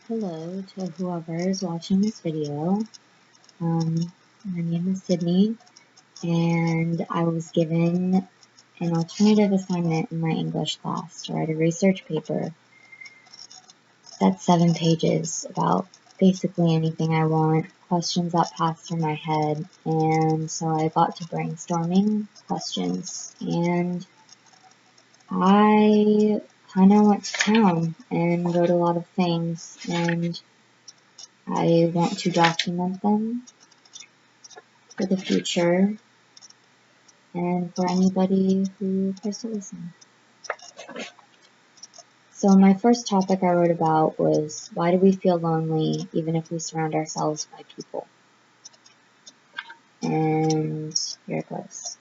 Hello to whoever is watching this video. My name is Sydney, and I was given an alternative assignment in my English class to write a research paper that's 7 pages about basically anything I want, questions that pass through my head, and so I got to brainstorming questions, and I kind of went to town and wrote a lot of things, and I want to document them for the future and for anybody who cares to listen. So my first topic I wrote about was, why do we feel lonely even if we surround ourselves by people? And here it goes.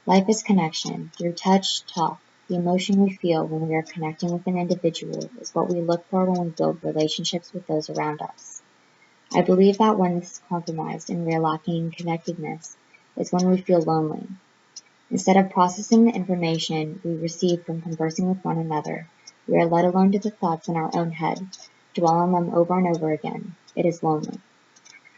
Life is connection. Through touch, talk. The emotion we feel when we are connecting with an individual is what we look for when we build relationships with those around us. I believe that when this is compromised and we are lacking in connectedness is when we feel lonely. Instead of processing the information we receive from conversing with one another, we are let alone to the thoughts in our own head, dwell on them over and over again. It is lonely.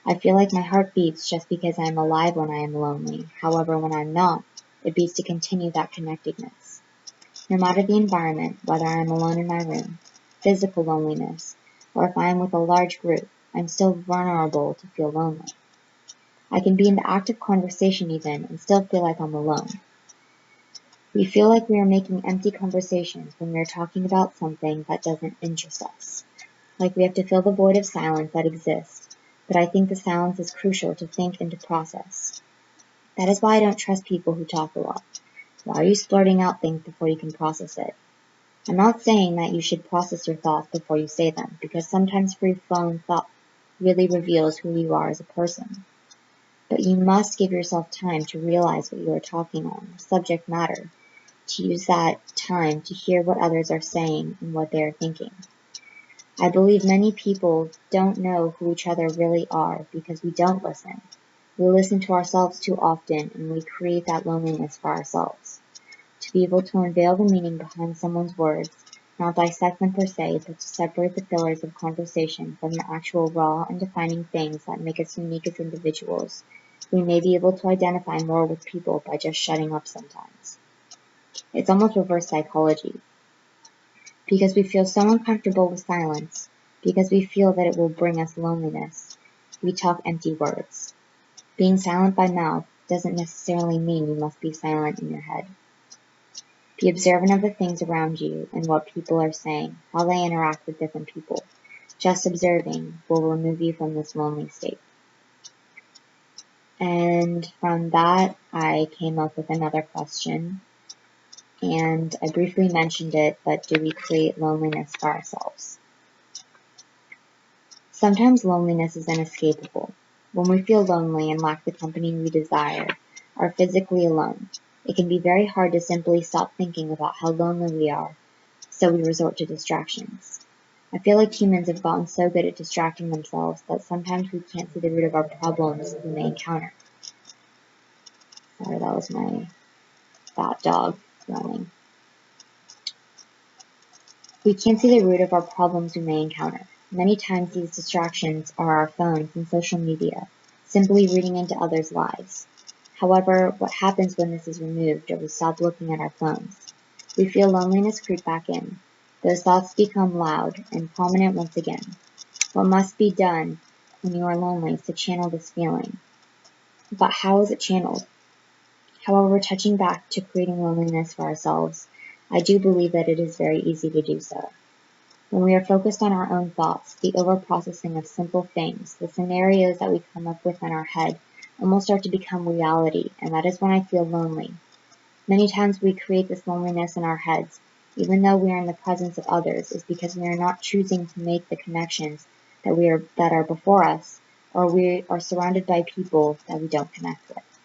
I feel like my heart beats just because I am alive when I am lonely. However, when I'm not, it beats to continue that connectedness. No matter the environment, whether I am alone in my room, physical loneliness, or if I am with a large group, I'm still vulnerable to feel lonely. I can be in the active conversation even and still feel like I'm alone. We feel like we are making empty conversations when we are talking about something that doesn't interest us. Like we have to fill the void of silence that exists, but I think the silence is crucial to think and to process. That is why I don't trust people who talk a lot. Why are you splurting out things before you can process it? I'm not saying that you should process your thoughts before you say them, because sometimes free-flowing thought really reveals who you are as a person. But you must give yourself time to realize what you are talking on, subject matter, to use that time to hear what others are saying and what they are thinking. I believe many people don't know who each other really are because we don't listen. We listen to ourselves too often and we create that loneliness for ourselves. To be able to unveil the meaning behind someone's words, not dissect them per se, but to separate the fillers of conversation from the actual raw and defining things that make us unique as individuals, we may be able to identify more with people by just shutting up sometimes. It's almost reverse psychology. Because we feel so uncomfortable with silence, because we feel that it will bring us loneliness, we talk empty words. Being silent by mouth doesn't necessarily mean you must be silent in your head. Be observant of the things around you and what people are saying, how they interact with different people. Just observing will remove you from this lonely state. And from that, I came up with another question. And I briefly mentioned it, but do we create loneliness for ourselves? Sometimes loneliness is inescapable. When we feel lonely and lack the company we desire, are physically alone, it can be very hard to simply stop thinking about how lonely we are, so we resort to distractions. I feel like humans have gotten so good at distracting themselves that sometimes we can't see the root of our problems we may encounter. Sorry, that was my fat dog yelling. We can't see the root of our problems we may encounter. Many times these distractions are our phones and social media, simply reading into others' lives. However, what happens when this is removed or we stop looking at our phones? We feel loneliness creep back in. Those thoughts become loud and prominent once again. What must be done when you are lonely is to channel this feeling. But how is it channeled? However, touching back to creating loneliness for ourselves, I do believe that it is very easy to do so. When we are focused on our own thoughts, the overprocessing of simple things, the scenarios that we come up with in our head almost start to become reality, and that is when I feel lonely. Many times we create this loneliness in our heads, even though we are in the presence of others, is because we are not choosing to make the connections that are before us, or we are surrounded by people that we don't connect with.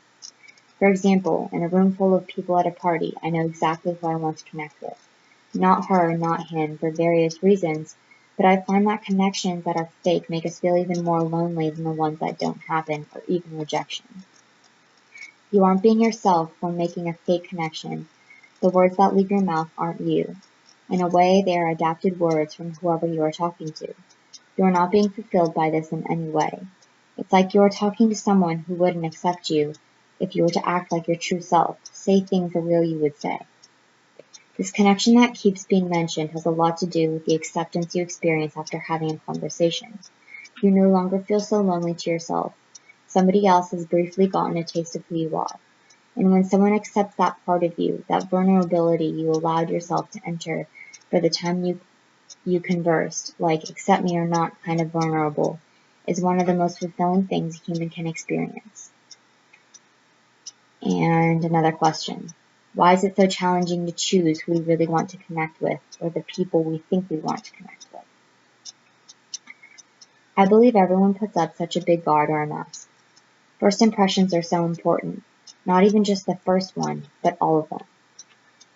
For example, in a room full of people at a party, I know exactly who I want to connect with. Not her, not him, for various reasons, but I find that connections that are fake make us feel even more lonely than the ones that don't happen, or even rejection. You aren't being yourself when making a fake connection. The words that leave your mouth aren't you. In a way, they are adapted words from whoever you are talking to. You are not being fulfilled by this in any way. It's like you are talking to someone who wouldn't accept you if you were to act like your true self, say things the real you would say. This connection that keeps being mentioned has a lot to do with the acceptance you experience after having a conversation. You no longer feel so lonely to yourself. Somebody else has briefly gotten a taste of who you are. And when someone accepts that part of you, that vulnerability you allowed yourself to enter for the time you conversed, like accept me or not kind of vulnerable, is one of the most fulfilling things a human can experience. And another question. Why is it so challenging to choose who we really want to connect with or the people we think we want to connect with? I believe everyone puts up such a big guard or a mask. First impressions are so important, not even just the first one, but all of them.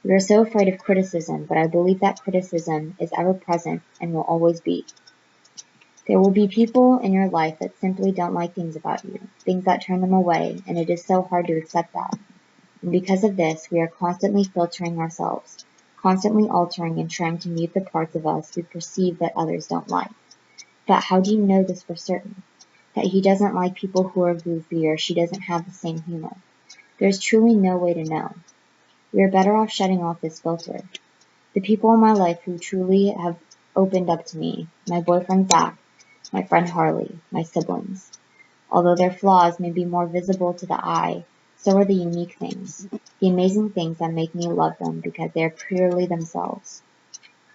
We are so afraid of criticism, but I believe that criticism is ever present and will always be. There will be people in your life that simply don't like things about you, things that turn them away, and it is so hard to accept that. And because of this, we are constantly filtering ourselves, constantly altering and trying to mute the parts of us we perceive that others don't like. But how do you know this for certain? That he doesn't like people who are goofy or she doesn't have the same humor? There's truly no way to know. We are better off shutting off this filter. The people in my life who truly have opened up to me, my boyfriend Zach, my friend Harley, my siblings. Although their flaws may be more visible to the eye, so are the unique things, the amazing things that make me love them because they are purely themselves.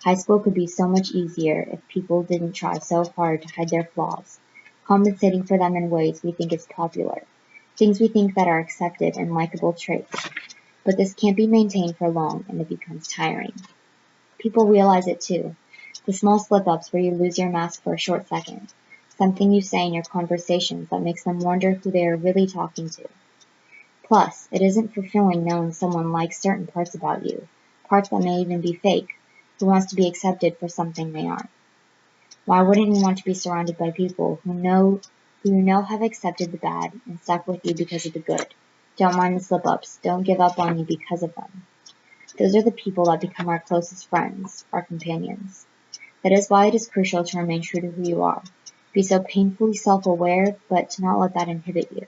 High school could be so much easier if people didn't try so hard to hide their flaws, compensating for them in ways we think is popular, things we think that are accepted and likable traits. But this can't be maintained for long and it becomes tiring. People realize it too. The small slip-ups where you lose your mask for a short second. Something you say in your conversations that makes them wonder who they are really talking to. Plus, it isn't fulfilling knowing someone likes certain parts about you, parts that may even be fake, who wants to be accepted for something they aren't. Why wouldn't you want to be surrounded by people who you know have accepted the bad and stuck with you because of the good? Don't mind the slip-ups, don't give up on you because of them. Those are the people that become our closest friends, our companions. That is why it is crucial to remain true to who you are. Be so painfully self-aware, but to not let that inhibit you.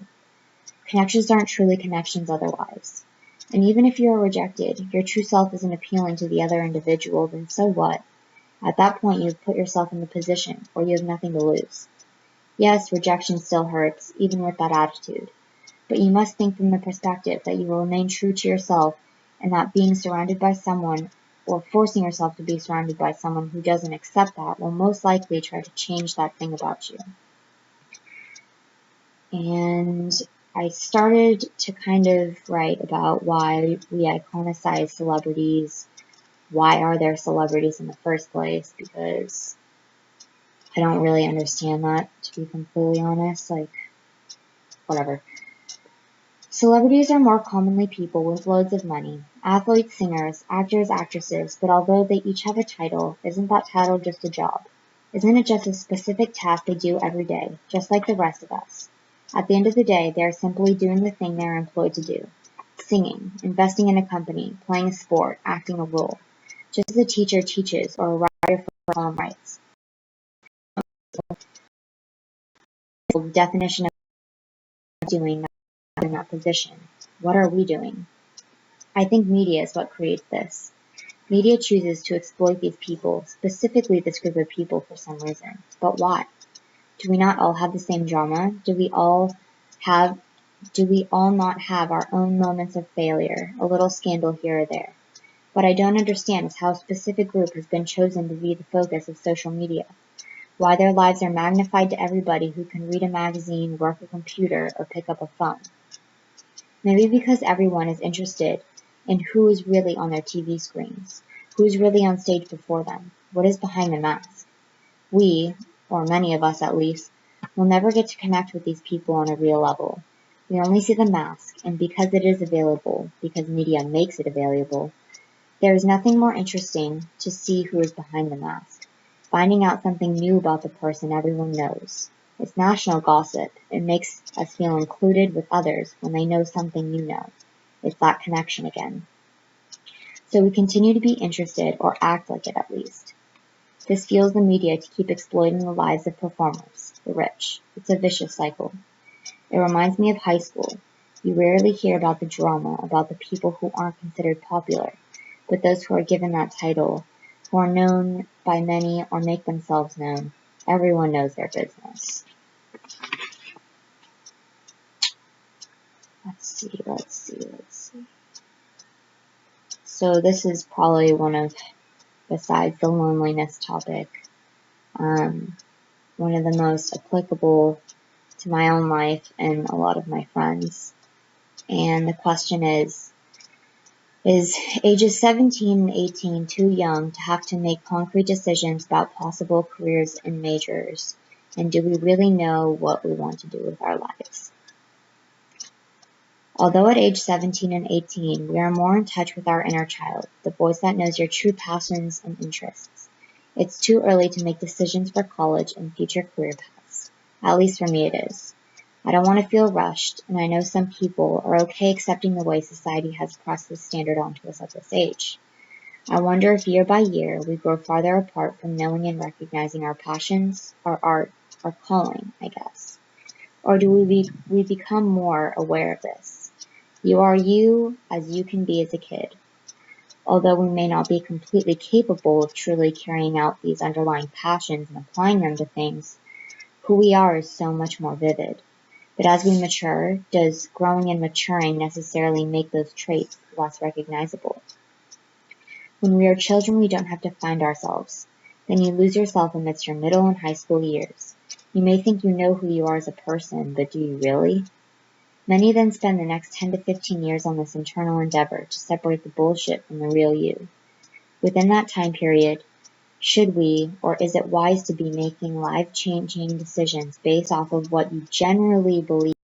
Connections aren't truly connections otherwise. And even if you are rejected, your true self isn't appealing to the other individual, then so what? At that point, you have put yourself in the position where you have nothing to lose. Yes, rejection still hurts, even with that attitude. But you must think from the perspective that you will remain true to yourself and that being surrounded by someone or forcing yourself to be surrounded by someone who doesn't accept that will most likely try to change that thing about you. And I started to kind of write about why we iconicize celebrities. Why are there celebrities in the first place? Because I don't really understand that, to be completely honest. Whatever. Celebrities are more commonly people with loads of money. Athletes, singers, actors, actresses, but although they each have a title, isn't that title just a job? Isn't it just a specific task they do every day, just like the rest of us? At the end of the day, they are simply doing the thing they are employed to do. Singing, investing in a company, playing a sport, acting a role. Just as a teacher teaches or a writer for a poem writes. The definition of doing in that position. What are we doing? I think media is what creates this. Media chooses to exploit these people, specifically this group of people, for some reason. But why? Do we not all have the same drama? Do we all not have our own moments of failure, a little scandal here or there? What I don't understand is how a specific group has been chosen to be the focus of social media. Why their lives are magnified to everybody who can read a magazine, work a computer, or pick up a phone. Maybe because everyone is interested in who is really on their TV screens, who is really on stage before them, what is behind the mask. We, or many of us at least, will never get to connect with these people on a real level. We only see the mask, and because it is available, because media makes it available, there is nothing more interesting to see who is behind the mask, finding out something new about the person everyone knows. It's national gossip. It makes us feel included with others when they know something you know. It's that connection again. So we continue to be interested, or act like it at least. This fuels the media to keep exploiting the lives of performers, the rich. It's a vicious cycle. It reminds me of high school. You rarely hear about the drama, about the people who aren't considered popular, but those who are given that title, who are known by many or make themselves known. Everyone knows their business. Let's see. So this is probably one of, besides the loneliness topic, one of the most applicable to my own life and a lot of my friends. And the question is ages 17 and 18 too young to have to make concrete decisions about possible careers and majors? And do we really know what we want to do with our lives? Although at age 17 and 18, we are more in touch with our inner child, the voice that knows your true passions and interests, it's too early to make decisions for college and future career paths. At least for me it is. I don't want to feel rushed, and I know some people are okay accepting the way society has pressed this standard onto us at this age. I wonder if year by year we grow farther apart from knowing and recognizing our passions, our art, our calling, I guess. Or do we become more aware of this? You are you as you can be as a kid. Although we may not be completely capable of truly carrying out these underlying passions and applying them to things, who we are is so much more vivid. But as we mature, does growing and maturing necessarily make those traits less recognizable? When we are children, we don't have to find ourselves. Then you lose yourself amidst your middle and high school years. You may think you know who you are as a person, but do you really? Many then spend the next 10 to 15 years on this internal endeavor to separate the bullshit from the real you. Within that time period, should we, or is it wise to be making life-changing decisions based off of what you generally believe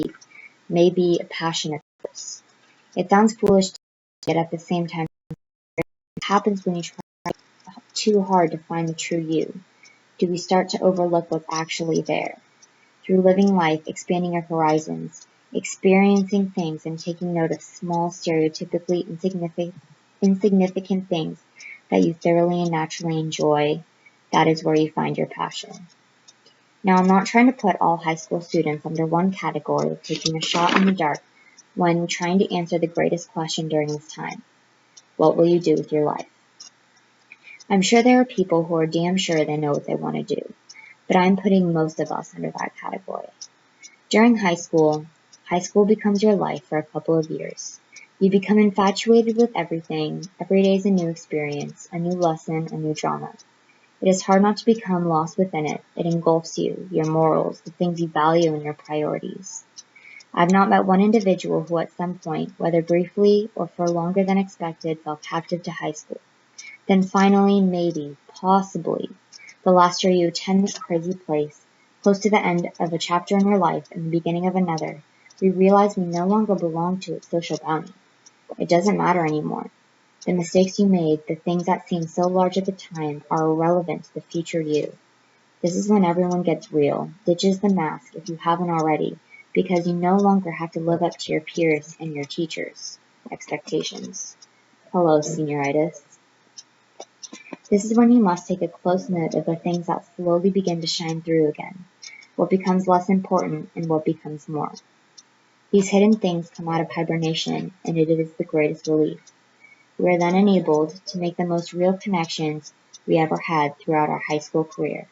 may be a passionate course? It sounds foolish, yet at the same time, it happens when you try too hard to find the true you. Do we start to overlook what's actually there? Through living life, expanding your horizons, experiencing things, and taking note of small, stereotypically insignificant things that you thoroughly and naturally enjoy, that is where you find your passion. Now, I'm not trying to put all high school students under one category of taking a shot in the dark when trying to answer the greatest question during this time. What will you do with your life? I'm sure there are people who are damn sure they know what they want to do, but I'm putting most of us under that category. During high school becomes your life for a couple of years. You become infatuated with everything. Every day is a new experience, a new lesson, a new drama. It is hard not to become lost within it. It engulfs you, your morals, the things you value, and your priorities. I've not met one individual who at some point, whether briefly or for longer than expected, fell captive to high school. Then finally, maybe, possibly, the last year you attend this crazy place, close to the end of a chapter in your life and the beginning of another, we realize we no longer belong to its social bounty. It doesn't matter anymore. The mistakes you made, the things that seemed so large at the time, are irrelevant to the future you. This is when everyone gets real, ditches the mask if you haven't already, because you no longer have to live up to your peers and your teachers' expectations. Hello, senioritis. This is when you must take a close note of the things that slowly begin to shine through again, what becomes less important and what becomes more. These hidden things come out of hibernation, and it is the greatest relief. We are then enabled to make the most real connections we ever had throughout our high school career.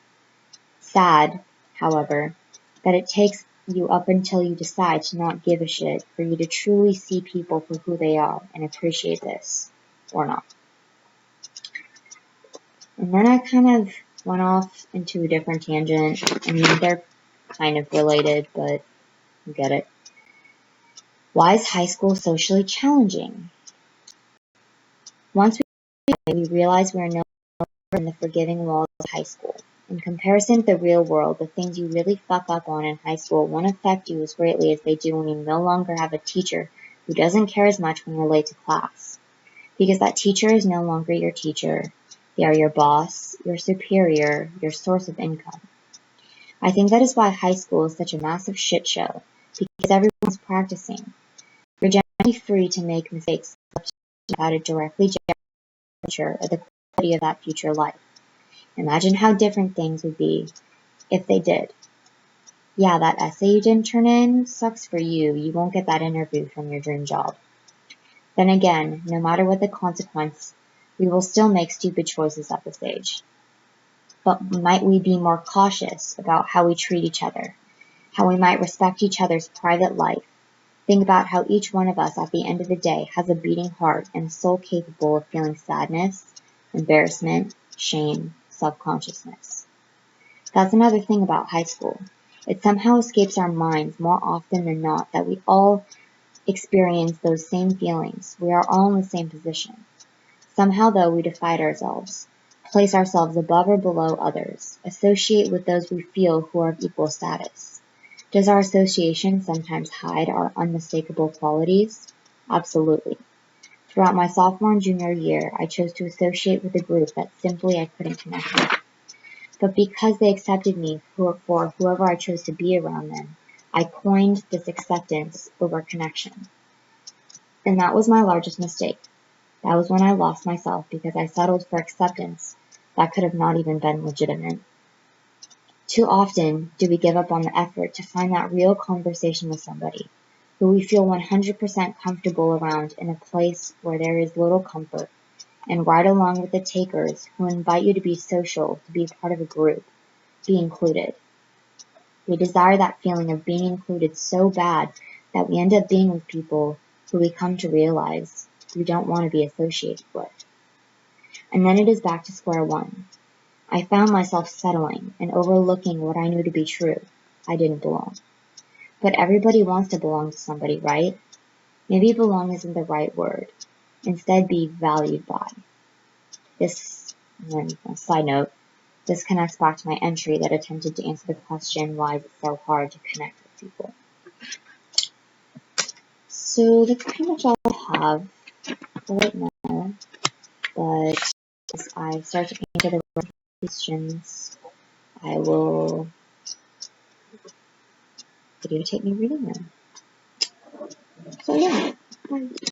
Sad, however, that it takes you up until you decide to not give a shit for you to truly see people for who they are and appreciate this, or not. And then I kind of went off into a different tangent. I mean, they're kind of related, but you get it. Why is high school socially challenging? Once we realize we're no longer in the forgiving walls of high school. In comparison to the real world, the things you really fuck up on in high school won't affect you as greatly as they do when you no longer have a teacher who doesn't care as much when you're late to class. Because that teacher is no longer your teacher. They are your boss, your superior, your source of income. I think that is why high school is such a massive shit show, because everyone's practicing. You're generally free to make mistakes without it directly future or the quality of that future life. Imagine how different things would be if they did. Yeah, that essay you didn't turn in sucks for you. You won't get that interview from your dream job. Then again, no matter what the consequence, we will still make stupid choices at this age. But might we be more cautious about how we treat each other, how we might respect each other's private life? Think about how each one of us at the end of the day has a beating heart and a soul capable of feeling sadness, embarrassment, shame, self-consciousness. That's another thing about high school. It somehow escapes our minds more often than not that we all experience those same feelings. We are all in the same position. Somehow, though, we defy ourselves, place ourselves above or below others, associate with those we feel who are of equal status. Does our association sometimes hide our unmistakable qualities? Absolutely. Throughout my sophomore and junior year, I chose to associate with a group that simply I couldn't connect with. But because they accepted me for whoever I chose to be around them, I coined this acceptance over connection. And that was my largest mistake. That was when I lost myself because I settled for acceptance that could have not even been legitimate. Too often do we give up on the effort to find that real conversation with somebody who we feel 100% comfortable around in a place where there is little comfort, and ride along with the takers who invite you to be social, to be part of a group, be included. We desire that feeling of being included so bad that we end up being with people who we come to realize we don't want to be associated with. And then it is back to square one. I found myself settling and overlooking what I knew to be true. I didn't belong. But everybody wants to belong to somebody, right? Maybe belong isn't the right word. Instead, be valued by. This, and a side note, this connects back to my entry that attempted to answer the question, why is it so hard to connect with people? So that's pretty much all I have for right now. But as I start to answer the questions, I will videotape me reading them. So yeah, bye.